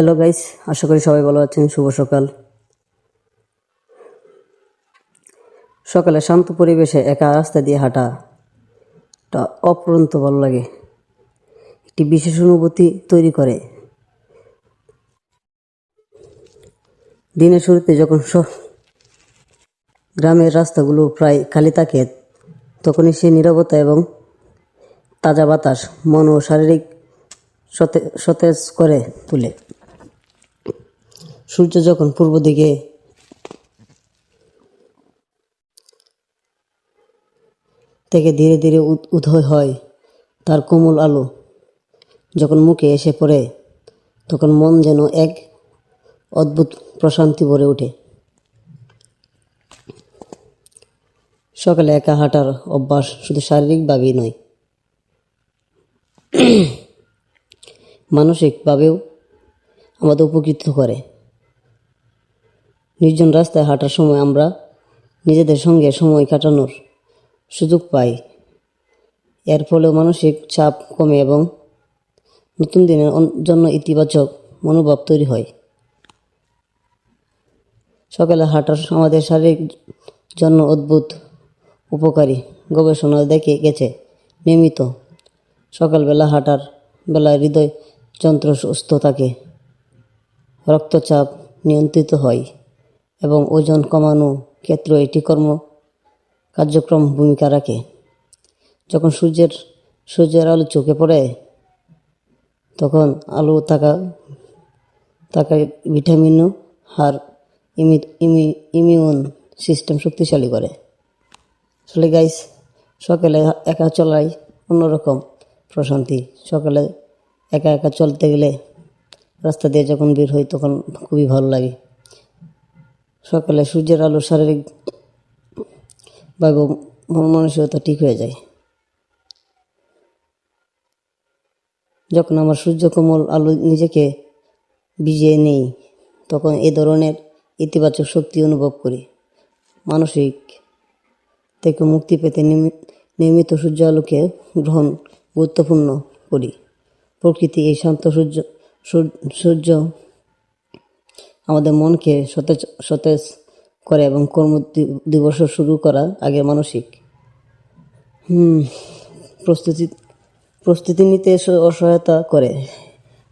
Hello guys, আশা করি সবাই ভালো আছেন। শুভ সকাল। সকালে শান্ত পরিবেশে একা রাস্তা দিয়ে হাঁটাটা অপরন্ত ভালো লাগে, একটি বিশেষ অনুভূতি তৈরি করে। দিনের শুরুতে যখন গ্রামের রাস্তাগুলো প্রায় খালি থাকে, তখনই সেই নীরবতা এবং তাজা বাতাস মন ও শারীরিক সতেজ করে তোলে। সূর্য যখন পূর্ব দিকে থেকে ধীরে ধীরে উদয় হয়, তার কোমল আলো যখন মুখে এসে পড়ে, তখন মন যেন এক অদ্ভুত প্রশান্তি ভরে ওঠে। সকালে একা হাঁটার অভ্যাস শুধু শারীরিকভাবেই নয়, মানসিকভাবেও আমাদের উপকৃত করে। নির্জন রাস্তায় হাঁটার সময় আমরা নিজেদের সঙ্গে সময় কাটানোর সুযোগ পাই। এর ফলে মানসিক চাপ কমে এবং নতুন দিনের জন্য ইতিবাচক মনোভাব তৈরি হয়। সকালে হাঁটা আমাদের শারীরিক জন্য অদ্ভুত উপকারী। গবেষণা দেখে গেছে, নিয়মিত সকালবেলা হাঁটার বেলায় হৃদয় যন্ত্র সুস্থ থাকে, রক্তচাপ নিয়ন্ত্রিত হয় এবং ওজন কমানো ক্ষেত্রে এটি কার্যক্রম ভূমিকা রাখে। যখন সূর্যের আলো চোখে পড়ে, তখন আলো থাকা ভিটামিনও আর ইমিউন সিস্টেম শক্তিশালী করে। আসলে গাইস, সকালে একা চলাই অন্যরকম প্রশান্তি। সকালে একা একা চলতে গেলে রাস্তা দিয়ে যখন বের হই, তখন খুবই ভালো লাগে। সকালে সূর্যের আলো শারীরিকভাবে মন মানসিকতা ঠিক হয়ে যায়। যখন আমার সূর্যকোমল আলো নিজেকে ভিজিয়ে নেই, তখন এ ধরনের ইতিবাচক শক্তি অনুভব করি। মানসিক থেকে মুক্তি পেতে নিয়মিত সূর্য আলোকে গ্রহণ গুরুত্বপূর্ণ করি। প্রকৃতি এই শান্ত সূর্য আমাদের মনকে সতেজ করে এবং দিবস শুরু করার আগে মানসিক প্রস্তুতি নিতে সহায়তা করে।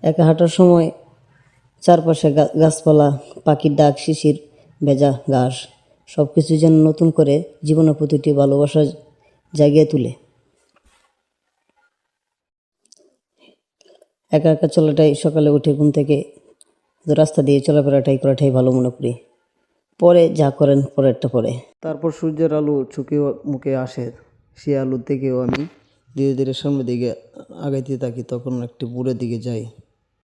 একা হাঁটার সময় চারপাশে গাছপালা, পাখির ডাক, শিশির ভেজা ঘাস সব কিছু যেন নতুন করে জীবনের প্রতিটি ভালোবাসা জাগিয়ে তুলে। একা একা চলাটাই, সকালে উঠে ঘুম থেকে রাস্তা দিয়ে চলাফেরাটাই করাটাই ভালো মনে করি। পরে যা করেন পরেরটা পরে। তারপর সূর্যের আলো চোখে মুখে আসে, সে আলোর থেকেও আমি ধীরে ধীরে সামনের দিকে আগাইতে থাকি। তখন একটি পুরের দিকে যাই।